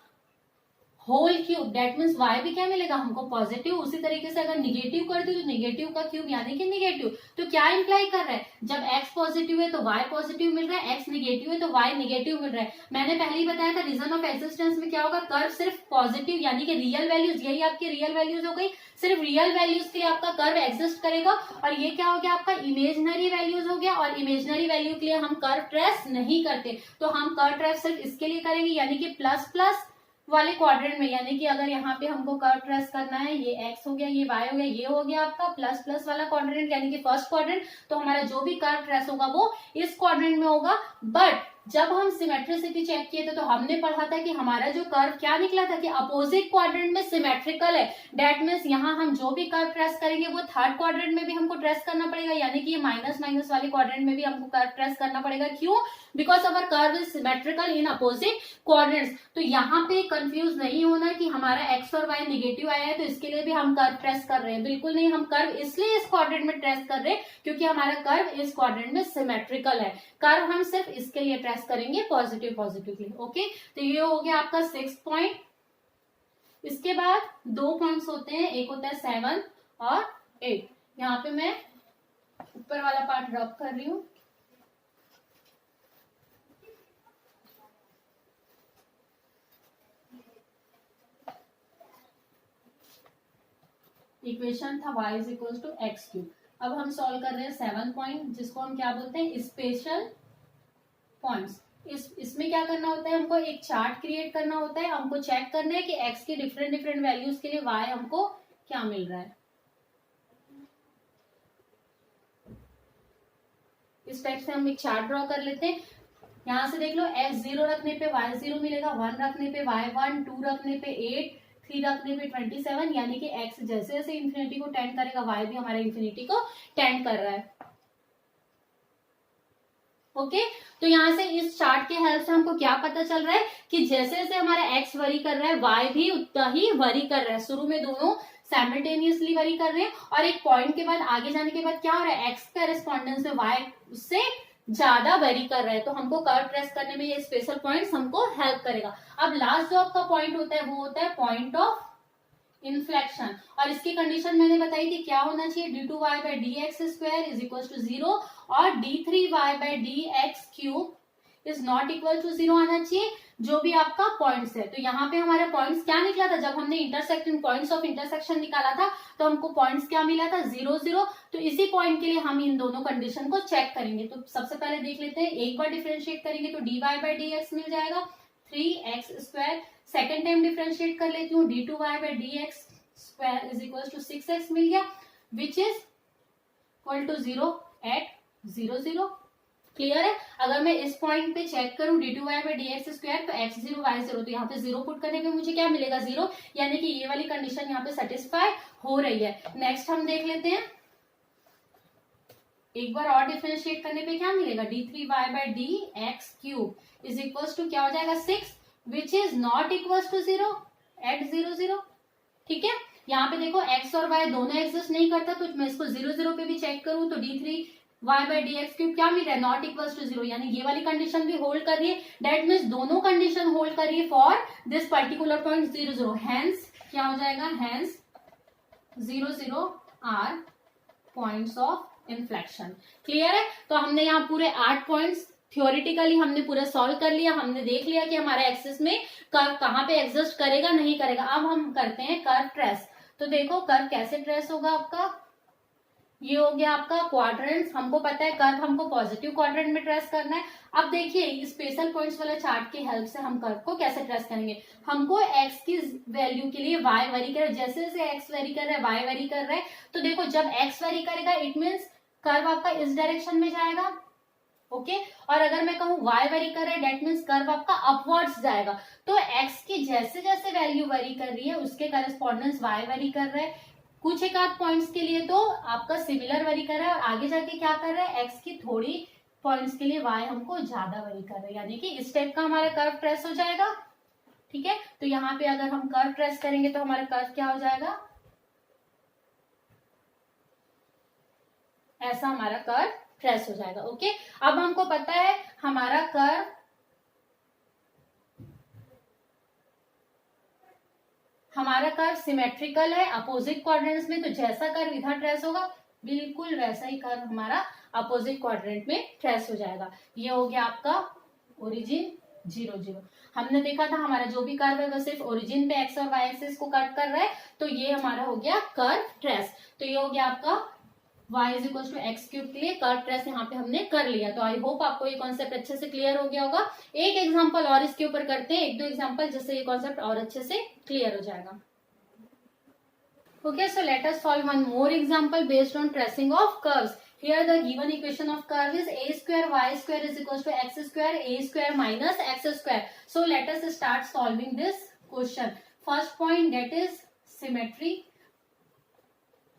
[SPEAKER 1] whole cube, that means y भी क्या मिलेगा हमको, पॉजिटिव। उसी तरीके से अगर निगेटिव कर दी तो निगेटिव का क्यूब यानी कि निगेटिव। तो क्या इंप्लाई कर रहा है, जब x पॉजिटिव है तो y पॉजिटिव मिल रहा है, x निगेटिव है तो y निगेटिव मिल रहा है। मैंने पहले ही बताया था रीजन ऑफ एग्जिस्टेंस में क्या होगा, कर्व सिर्फ पॉजिटिव यानी कि रियल वैल्यूज, यही आपकी रियल वैल्यूज हो गई, सिर्फ रियल वैल्यूज के लिए आपका कर्व एग्जिस्ट करेगा। और ये क्या हो गया आपका, इमेजनरी वैल्यूज हो गया, और इमेजनरी वैल्यू के लिए हम कर्व ट्रेस नहीं करते, तो हम कर्व ट्रेस सिर्फ इसके लिए करेंगे, यानी कि प्लस प्लस वाले क्वाड्रेंट में। यानी कि अगर यहाँ पे हमको कर्व ट्रेस करना है, ये x हो गया, ये y हो गया, ये हो गया आपका प्लस प्लस वाला क्वाड्रेंट यानी कि फर्स्ट क्वाड्रेंट, तो हमारा जो भी कर्व ट्रेस होगा वो इस क्वाड्रेंट में होगा। बट जब हम सिमेट्रिसिटी चेक किए थे तो हमने पढ़ा था कि हमारा जो कर्व क्या निकला था कि अपोजिट क्वाड्रेंट में सिमेट्रिकल है। दैट मीन्स यहाँ हम जो भी कर्व ट्रेस करेंगे वो थर्ड क्वाड्रेंट में भी हमको ट्रेस करना पड़ेगा, यानी कि ये माइनस माइनस वाले क्वाड्रेंट में भी हमको कर्व ट्रेस करना पड़ेगा। क्यों, because our curve is symmetrical in opposite quadrants. तो यहाँ पे कंफ्यूज नहीं होना कि हमारा एक्स और वाई निगेटिव आया है तो इसके लिए भी हम कर्व ट्रेस कर रहे हैं, बिल्कुल नहीं। हम कर्व इसलिए इस क्वाड्रेंट में ट्रेस कर रहे हैं क्योंकि हमारा कर्व इस क्वाड्रेंट में सिमेट्रिकल है। कर्व हम सिर्फ इसके लिए ट्रेस करेंगे, पॉजिटिव पॉजिटिव के लिए। ओके, तो ये हो गया आपका 6 पॉइंट। इसके बाद दो पॉइंट्स होते हैं, एक होता है 7 और 8। यहाँ पे मैं ऊपर वाला पार्ट ड्रॉप कर रही हूँ। इक्वेशन था y is equal to x cube. अब हम सॉल्व कर रहे हैं 7 पॉइंट, जिसको हम क्या बोलते हैं, स्पेशल पॉइंट्स। इसमें क्या करना होता है, हमको एक चार्ट क्रिएट करना होता है, हमको चेक करना है कि x के डिफरेंट डिफरेंट वैल्यूज के लिए y हमको क्या मिल रहा है। इस टाइप से हम एक चार्ट ड्रॉ कर लेते हैं। यहां से देख लो, x 0 रखने पे y 0 मिलेगा, 1 रखने पे y 1, 2 रखने पे 8, 3 रखने पे 27, यानी कि x जैसे जैसे इंफिनिटी को टेंड करेगा y भी हमारे इंफिनिटी को टेंड कर रहा है। ओके, तो यहाँ से इस चार्ट के हेल्प से हमको क्या पता चल रहा है कि जैसे जैसे हमारा x वरी कर रहा है y भी उतना ही वरी कर रहा है। शुरू में दोनों साइमल्टेनियसली वरी कर रहे हैं और एक पॉइंट के बाद आगे जाने के बाद क्या हो रहा है, x करेस्पॉन्डेंस में y उससे ज्यादा वेरी कर रहा है। तो हमको कर्व ट्रेस करने में ये स्पेशल पॉइंट्स हमको हेल्प करेगा। अब लास्ट जो आपका पॉइंट होता है वो होता है पॉइंट ऑफ इन्फ्लेक्शन, और इसकी कंडीशन मैंने बताई थी क्या होना चाहिए, d2y by d x square is equal to 0 और d3y by d x cube is not equal to 0 आना चाहिए, जो भी आपका पॉइंट्स है। तो यहाँ पे हमारे पॉइंट्स क्या निकला था, जब हमने इंटरसेक्शन पॉइंट्स ऑफ इंटरसेक्शन निकाला था तो हमको पॉइंट्स क्या मिला था, 0 0। तो इसी पॉइंट के लिए हम इन दोनों कंडीशन को चेक करेंगे। तो सबसे पहले देख लेते हैं, एक बार डिफरेंशिएट करेंगे तो dy बाई डी एक्स मिल जाएगा 3x square. Second time differentiate कर लेती हूँ, d2y by d x square is equal to 6x मिल गया, which is equal to 0 at 0 0। Clear है। अगर मैं इस पॉइंट पे चेक करूं d2y by d x square तो x 0 y 0, तो यहाँ पे 0 पुट करने पे मुझे क्या मिलेगा, 0, यानी कि ये वाली कंडीशन यहाँ पे सेटिस्फाई हो रही है। नेक्स्ट हम देख लेते हैं, एक बार और डिफरेंशिएट करने पे क्या मिलेगा, d3y by d x cube is equal to क्या हो जाएगा 6, which is not equal to 0 at 0 0। ठीक है, यहाँ पे देखो x और y दोनों एग्जिस्ट नहीं करता, तो मैं इसको 0 0 पे भी चेक करूं तो d3y by d x cube क्या मिल रहा है, नॉट इक्वल टू 0, यानी ये वाली कंडीशन भी होल्ड कर रही है। दैट मीन्स दोनों कंडीशन होल्ड कर रही है for this particular point 0 0। Hence क्या हो जाएगा, hence 0 0 are points of inflection. Clear है। तो हमने यहाँ पूरे 8 पॉइंट्स थ्योरेटिकली हमने पूरा सॉल्व कर लिया। हमने देख लिया कि हमारे एक्सिस में कर्व कहाँ पे एग्जिस्ट करेगा नहीं करेगा। अब हम करते हैं कर्व ट्रेस। तो देखो कर्व कैसे ट्रेस होगा आपका, ये हो गया आपका क्वाड्रेंट। हमको पता है कर्व हमको पॉजिटिव क्वाड्रेंट में ट्रेस करना है। अब देखिए स्पेशल पॉइंट्स वाला चार्ट की हेल्प से हम कर्व को कैसे ट्रेस करेंगे। हमको एक्स की वैल्यू के लिए वाई वेरी कर, जैसे जैसे एक्स वेरी कर रहा है वाई वेरी कर रहा है, तो देखो जब एक्स वेरी करेगा इट मीन्स कर्व आपका इस डायरेक्शन में जाएगा, ओके और अगर मैं कहूँ वाई वेरी कर रहा है डेट मीन्स कर्व आपका अपवर्ड्स जाएगा। तो एक्स की जैसे जैसे वैल्यू वेरी कर रही है उसके करस्पॉन्डेंस वाई वेरी कर रहा है। कुछ एक आध पॉइंट्स के लिए तो आपका सिमिलर वेरी कर रहा है और आगे जाके क्या कर रहा है एक्स की थोड़ी पॉइंट्स के लिए वाई हमको ज्यादा वेरी कर रहा है, यानी कि इस टाइप का हमारा कर्व ट्रेस हो जाएगा। ठीक है, तो यहाँ पे अगर हम कर्व ट्रेस करेंगे तो हमारा कर्व क्या हो जाएगा, ऐसा हमारा कर्व ट्रेस हो जाएगा। ओके, अब हमको पता है हमारा कर्व सिमेट्रिकल है अपोजिट क्वाड्रेंट्स में, तो जैसा कर्व इधर ट्रेस होगा बिल्कुल वैसा ही कर्व हमारा अपोजिट क्वाड्रेंट में ट्रेस हो जाएगा। ये हो गया आपका ओरिजिन 0 0। हमने देखा था हमारा जो भी कर्व है वो सिर्फ ओरिजिन पे एक्स और वाई एक्सिस को कट कर रहा है, तो ये हमारा हो गया कर्व ट्रेस। तो ये हो गया आपका y is equal to x cube के लिए कर्व ट्रेस यहाँ पे हमने कर लिया। तो आई होप आपको ये कॉन्सेप्ट अच्छे से क्लियर हो गया होगा। एक एग्जांपल और इसके ऊपर करते हैं, एक दो एग्जांपल, जिससे ये कॉन्सेप्ट और अच्छे से क्लियर हो जाएगा। Okay, so let us solve one more example based on tracing of curves. Here the given equation of curve is a square y square is equal to x square a square minus x square. So let us start solving this question. First point, that is symmetry.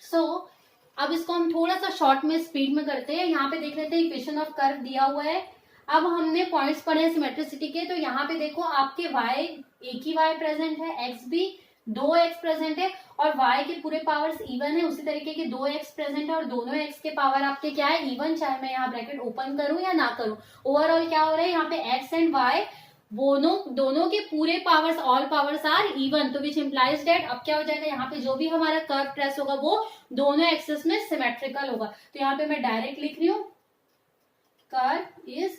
[SPEAKER 1] So अब इसको हम थोड़ा सा short में speed में करते हैं। यहाँ पे देख लेते हैं इक्वेशन ऑफ कर्व दिया हुआ है। अब हमने पॉइंट्स पढ़े हैं सिमेट्रिसिटी के, तो यहाँ पे देखो आपके y एक ही y प्रेजेंट है, x भी 2x प्रेजेंट है और y के पूरे पावर्स इवन है, उसी तरीके के 2x प्रेजेंट है और दोनों x के पावर आपके क्या है, इवन, चाहे मैं यहाँ ब्रैकेट ओपन करूं या ना करूं। ओवरऑल क्या हो रहा है यहाँ पे x एंड y दोनों के पूरे powers, all powers are even, तो विच इम्प्लाइज डेट अब क्या हो जाएगा, यहाँ पे जो भी हमारा कर्व ट्रेस होगा वो दोनों एक्सिस में सिमेट्रिकल होगा। तो यहाँ पे मैं डायरेक्ट लिख रही हूं curve is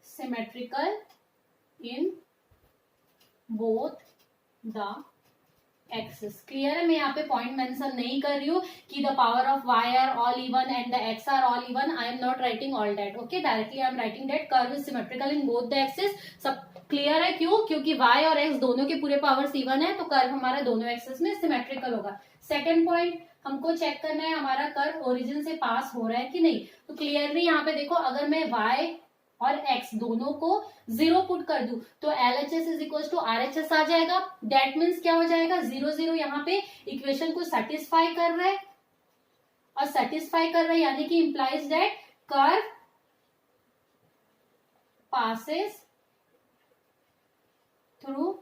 [SPEAKER 1] symmetrical in both the axis. Clear है, मैं यहाँ पे पॉइंट मेंशन नहीं कर रही हूँ कि the power of y are all even and the x are all even. I am not writing all that. Okay, directly I am writing that curve is symmetrical in both the axis. सब क्लियर है, क्यों, क्योंकि y और x दोनों के पूरे powers even है, तो कर्व हमारा दोनों एक्सिस में सिमेट्रिकल होगा। सेकेंड पॉइंट, हमको चेक करना है हमारा कर्व ओरिजिन से पास हो रहा है कि नहीं। तो क्लियरली यहाँ पे देखो, अगर मैं y और x दोनों को 0 पुट कर दूं तो LHS is equal to RHS आ जाएगा। दैट मीन्स क्या हो जाएगा, 0 0 यहाँ पे इक्वेशन को सेटिस्फाई कर रहा है, और सेटिस्फाई कर रहा है यानी कि implies that curve passes through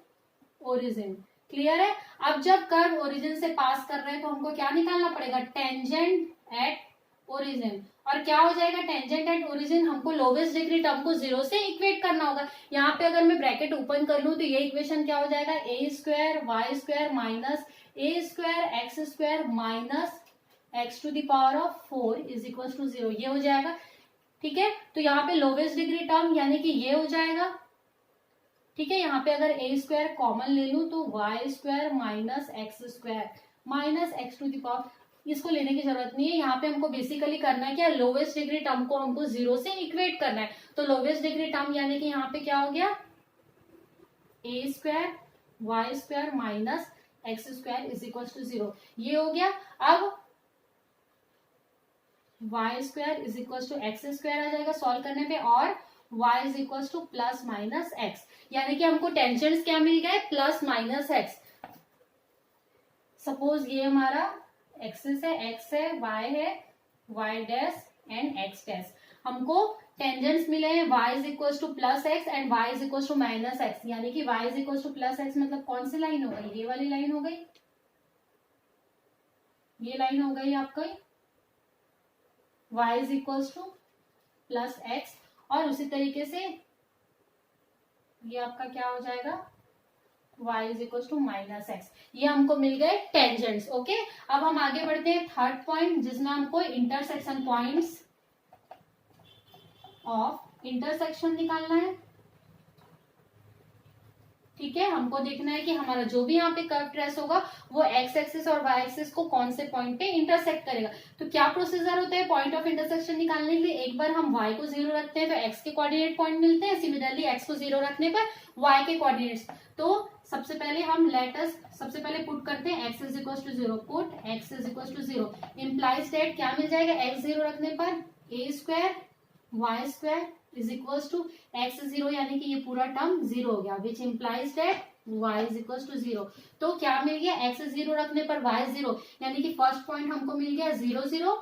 [SPEAKER 1] origin. Clear है, अब जब कर्व ओरिजिन से पास कर रहे हैं तो हमको क्या निकालना पड़ेगा, टेंजेंट एट ओरिजिन। और क्या हो जाएगा, टेंजेंट एट ओरिजिन हमको लोवेस्ट डिग्री टर्म को 0 से इक्वेट करना होगा। यहाँ पे अगर मैं ब्रैकेट ओपन कर लूं तो ये इक्वेशन क्या हो जाएगा, A square Y square minus A square X square minus x to the power of 4 is equal to 0, ये हो जाएगा। ठीक है, तो यहाँ पे लोवेस्ट डिग्री टर्म यानी कि ये हो जाएगा। ठीक है, यहाँ पे अगर ए स्क्वायर कॉमन ले लूं तो y square minus x square minus x to the power, इसको लेने की जरूरत नहीं है। यहाँ पे हमको बेसिकली करना है क्या, लोवेस्ट डिग्री टर्म को हमको 0 से इक्वेट करना है। तो लोवेस्ट डिग्री टर्म यानी कि यहाँ पे क्या हो गया, A square Y square minus x square is equal to 0, ये हो गया। अब Y square is equal to x square आ जाएगा सॉल्व करने पे, और y is equal to plus minus x, यानी कि हमको टेंजेंट्स क्या मिल गए, प्लस माइनस एक्स। सपोज ये हमारा एक्सिस है, x है, y है, y dash and x dash. हमको टेंजेंट्स मिले हैं y is equal to plus x and y is equal to minus x, यानी कि y is equal to plus x मतलब कौन सी लाइन हो गई, ये वाली लाइन हो गई, ये लाइन हो गई आपका y is equal to plus x, और उसी तरीके से ये आपका क्या हो जाएगा, y is equal to minus x. ये हमको मिल गए टेंजेंट्स। ओके, अब हम आगे बढ़ते हैं थर्ड पॉइंट, जिसमें हमको इंटरसेक्शन पॉइंट्स ऑफ इंटरसेक्शन निकालना है। ठीक है, हमको देखना है कि हमारा जो भी यहाँ पे कर्व ट्रेस होगा वो एक्स एक्सिस और वाई एक्सिस को कौन से पॉइंट पे इंटरसेक्ट करेगा। तो क्या प्रोसीजर होता है पॉइंट ऑफ इंटरसेक्शन निकालने के लिए, एक बार हम y को 0 रखते हैं तो x के कोऑर्डिनेट पॉइंट मिलते हैं, सिमिलरली x को 0 रखने पर y के कोऑर्डिनेट्स। तो सबसे पहले हम सबसे पहले पुट करते हैं x is equal to 0, put x is equal to 0 implies that क्या मिल जाएगा, x 0 रखने पर a square y square is equal to x 0, यानी कि ये पूरा टर्म 0 हो गया, which implies that y is equal to 0। तो क्या मिल गया, x 0 रखने पर y 0, यानी कि फर्स्ट पॉइंट हमको मिल गया 0 0।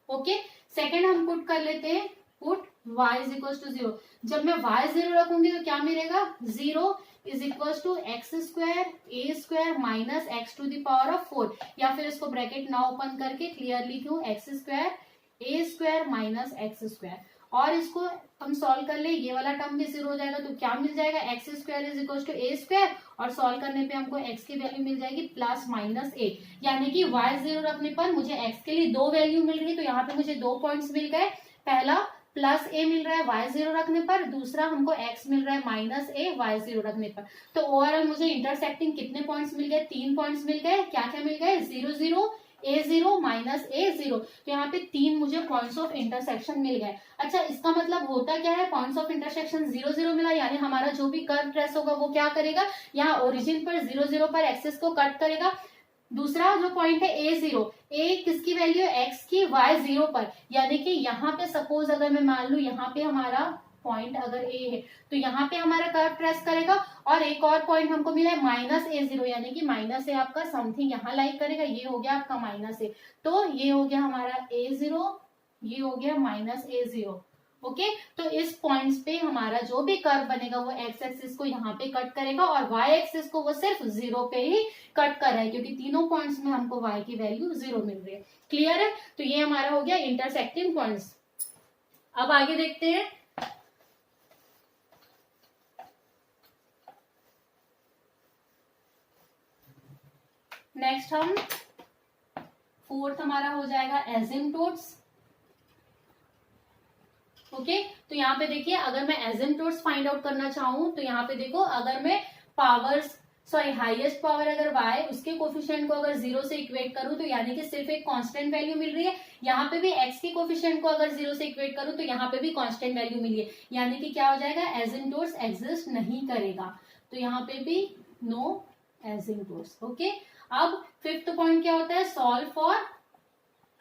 [SPEAKER 1] ओके, सेकेंड हम पुट कर लेते हैं, put y is equal to 0। जब मैं y 0 रखूंगी तो क्या मिलेगा, 0 is equal to x square a square minus x to the power of 4, या फिर इसको ब्रैकेट ना ओपन करके क्लियरली लिखूं, x square a square minus x square. और इसको हम सॉल्व कर ले, ये वाला टर्म भी 0 हो जाएगा, तो क्या मिल जाएगा, x square is equal to a square, और सॉल्व करने पे हमको x की वैल्यू मिल जाएगी प्लस माइनस a, यानी कि y 0 रखने पर मुझे x के लिए 2 वैल्यू मिल रही है। तो यहाँ पे मुझे 2 पॉइंट्स मिल गए, पहला प्लस a मिल रहा है y 0 रखने पर, दूसरा हमको x मिल रहा है माइनस a y 0 रखने पर। तो ओवरऑल मुझे इंटरसेक्टिंग कितने पॉइंट्स मिल गए, 3 पॉइंट्स मिल गए। क्या क्या मिल गए, 0 0 a0 माइनस a0। तो यहाँ पे 3 मुझे पॉइंट्स ऑफ इंटरसेक्शन मिल गए। अच्छा, इसका मतलब होता क्या है, पॉइंट्स ऑफ इंटरसेक्शन 0 0 मिला, यानी हमारा जो भी कर्व ट्रेस होगा वो क्या करेगा, यहाँ ओरिजिन पर 0 0 पर एक्सिस को कट करेगा। दूसरा जो पॉइंट है a0, a किसकी वैल्यू है, x की y 0 पर, यानी कि यहाँ पे सपोज अगर मैं मान लू यहाँ पे हमारा पॉइंट अगर a है तो यहाँ पे हमारा कर्व ट्रेस करेगा, और एक और पॉइंट हमको मिला है माइनस a0, यानी कि माइनस ए आपका समथिंग यहाँ लाइक करेगा, ये हो गया आपका माइनस ए। तो ये हो गया हमारा a0, ये हो गया माइनस a0। ओके, तो इस पॉइंट्स पे हमारा जो भी कर्व बनेगा वो एक्स एक्सिस को यहाँ पे कट करेगा, और वाई एक्सिस को वो सिर्फ 0 पे ही कट कर रहा है, क्योंकि तीनों पॉइंट्स में हमको y की वैल्यू 0 मिल रही है। क्लियर है, तो ये हमारा हो गया इंटरसेक्टिंग पॉइंट्स। अब आगे देखते हैं, नेक्स्ट हम फोर्थ हमारा हो जाएगा एसिम्पटोट्स। ओके, तो यहाँ पे देखिए, अगर मैं एसिम्पटोट्स फाइंड आउट करना चाहूँ तो यहाँ पे देखो, अगर मैं हाईएस्ट पावर अगर y उसके कोफिशिएंट को अगर 0 से इक्वेट करूँ तो यानी कि सिर्फ एक कांस्टेंट वैल्यू मिल रही है। यहाँ पे भी x के कोफिशिएंट को अगर 0 से इक्वेट करूँ तो यहाँ पे भी कांस्टेंट वैल्यू मिली है, यानी कि क्या हो जाएगा, एसिम्पटोट्स एग्जिस्ट नहीं करेगा। तो यहाँ पे भी नो एसिम्पटोट्स। ओके, अब फिफ्थ पॉइंट क्या होता है, सॉल्व फॉर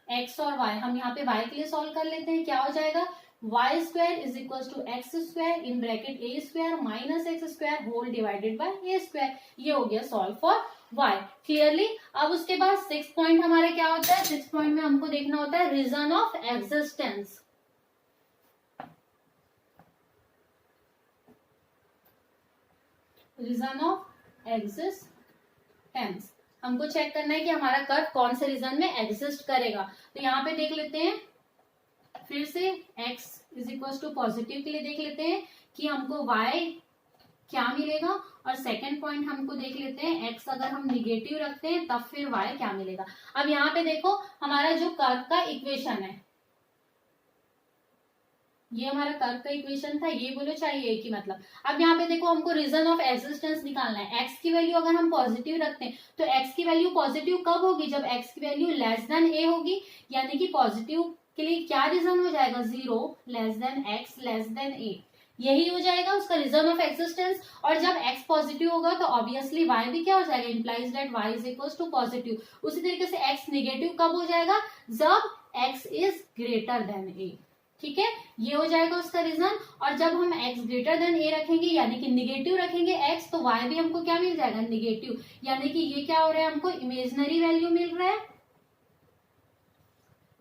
[SPEAKER 1] x और y। हम यहाँ पे y के लिए सॉल्व कर लेते हैं, क्या हो जाएगा, y square is equal to x square in bracket a square minus x square whole divided by a square. ये हो गया सॉल्व फॉर y क्लियरली। अब उसके बाद 6th पॉइंट हमारा क्या होता है, 6th पॉइंट में हमको देखना होता है region of existence. Region of existence हमको चेक करना है कि हमारा कर्व कौन से रीजन में एग्जिस्ट करेगा। तो यहाँ पे देख लेते हैं, फिर से x is equal to positive के लिए देख लेते हैं कि हमको y क्या मिलेगा, और सेकंड पॉइंट हमको देख लेते हैं x अगर हम निगेटिव रखते हैं तब फिर y क्या मिलेगा। अब यहाँ पे देखो, हमारा जो कर्व का इक्वेशन है, ये हमारा कर्व का इक्वेशन था, ये बोलो चाहे ये की मतलब। अब यहाँ पे देखो, हमको रीजन ऑफ एग्जिस्टेंस निकालना है। x की वैल्यू अगर हम पॉजिटिव रखते हैं तो x की वैल्यू पॉजिटिव कब होगी, जब x की वैल्यू लेस देन a होगी, यानी कि पॉजिटिव के लिए क्या रीजन हो जाएगा, 0 less than x less than a, यही हो जाएगा उसका रीजन ऑफ एक्सिस्टेंस। और जब x पॉजिटिव होगा तो ऑब्वियसली y भी क्या हो जाएगा, implies that y is equal to positive. उसी तरीके से x नेगेटिव कब हो जाएगा, जब x is greater than a। ठीक है, ये हो जाएगा उसका रीजन। और जब हम x ग्रेटर देन a रखेंगे, यानी कि निगेटिव रखेंगे x, तो y भी हमको क्या मिल जाएगा, निगेटिव, यानी कि ये क्या हो रहा है, हमको इमेजिनरी वैल्यू मिल रहा है।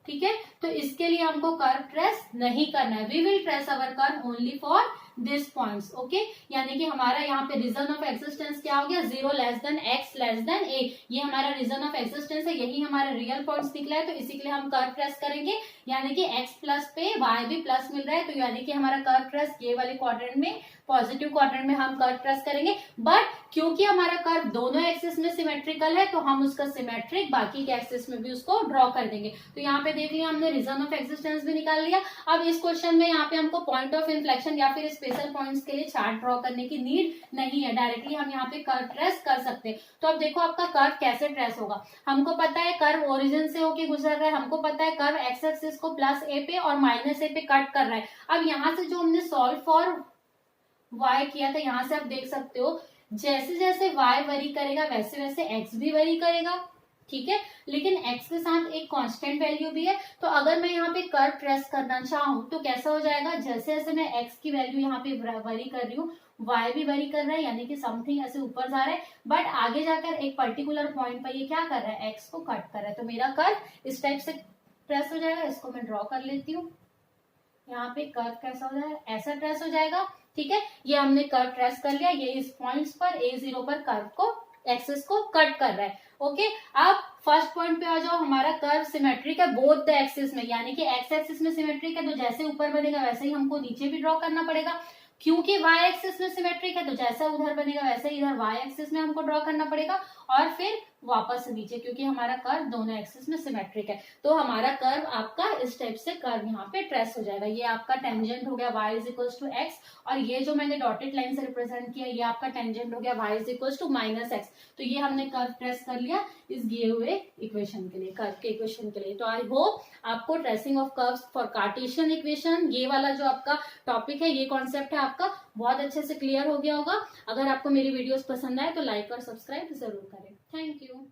[SPEAKER 1] ठीक है, तो इसके लिए हमको कर्व ट्रेस नहीं करना है, we will trace our curve only for this points. Okay, यानी कि हमारा यहाँ पे रीजन ऑफ एक्सिस्टेंस क्या हो गया, 0 less than x less than a, ये हमारा रीजन ऑफ एक्सिस्टेंस है, यही हमारा रियल पॉइंट्स निकला है। तो इसी के लिए हम कर्व ट्रेस करेंगे, यानी कि x प्लस पे y भी प्लस मिल रहा है, तो यानी कि हमारा कर्व ट्रेस ये वाले क्वाड्रेंट में पॉजिटिव क्वाड्रेंट में हम कर्व ट्रेस करेंगे। बट क्योंकि हमारा कर्व दोनों एक्सिस में सिमेट्रिकल है तो हम उसका सिमेट्रिक बाकी के एक्सिस में भी उसको ड्रॉ कर देंगे। तो यहाँ पे देख लिया हमने रीजन ऑफ एक्सिस्टेंस भी निकाल लिया। अब इस क्वेश्चन में यहाँ पे हमको पॉइंट ऑफ इन्फ्लेक्शन या फिर स्पेशल पॉइंट्स के लिए चार्ट ड्रॉ करने की नीड नहीं है, डायरेक्टली हम यहाँ पे कर्व ट्रेस कर सकते हैं। तो अब देखो आपका कर्व कैसे ट्रेस होगा। हमको पता है कर्व ओरिजिन से होके गुजर रहा है, हमको पता है कर्व एक्स एक्सिस को प्लस ए पे और माइनस ए पे कट कर रहा है। अब यहाँ से जो हमने सॉल्व फॉर y किया था, यहाँ से आप देख सकते हो जैसे जैसे y वरी करेगा वैसे वैसे x भी वरी करेगा, ठीक है। लेकिन x के साथ एक कांस्टेंट वैल्यू भी है। तो अगर मैं यहाँ पे कर्व ट्रेस करना चाहूँ तो कैसा हो जाएगा, जैसे जैसे मैं x की वैल्यू यहाँ पे वरी कर रही हूँ y भी वरी कर रहा है, यानी कि समथिंग ऐसे ऊपर जा रहा है। बट आगे जाकर एक पर्टिकुलर पॉइंट पर ये क्या कर रहा है, x को कट कर रहा है। तो मेरा कर्व इस टाइप से ट्रेस हो जाएगा। इसको मैं ड्रॉ कर लेती हूँ। यहाँ पे कर्व कैसा हो जाएगा, ऐसा ट्रेस हो जाएगा, ठीक है। ये हमने कर्व ट्रेस कर लिया। ये इस पॉइंट्स पर A0 पर कर्व को एक्सिस को कट कर रहा है। ओके, अब फर्स्ट पॉइंट पे आ जाओ। हमारा कर्व सिमेट्रिक है बोथ द एक्सिस में, यानी कि एक्स एक्सिस में सिमेट्रिक है तो जैसे ऊपर बनेगा वैसे ही हमको नीचे भी ड्रॉ करना पड़ेगा। क्योंकि y एक्सिस में सिमेट्रिक है तो जैसा उधर बनेगा वैसे ही इधर y एक्सिस में हमको ड्रॉ करना पड़ेगा और फिर वापस नीचे, क्योंकि हमारा कर्व दोनों एक्सिस में सिमेट्रिक है। तो हमारा कर्व आपका इस टाइप से कर्व यहाँ पे ट्रेस हो जाएगा। ये आपका टेंजेंट हो गया y is equals to x, और ये जो मैंने डॉटेड लाइन से रिप्रेजेंट किया ये आपका टेंजेंट हो गया y is equals to minus x. तो ये हमने कर्व ट्रेस कर लिया इस दिए हुए इक्वेशन के लिए, कर्व के इक्वेशन के लिए। तो आई होप आपको tracing of curves for Cartesian equation, ये वाला जो आपका टॉपिक है, ये कॉन्सेप्ट है आपका, बहुत अच्छे से क्लियर हो गया होगा। अगर आपको मेरी वीडियोस पसंद आए तो लाइक और सब्सक्राइब जरूर करें। Thank you.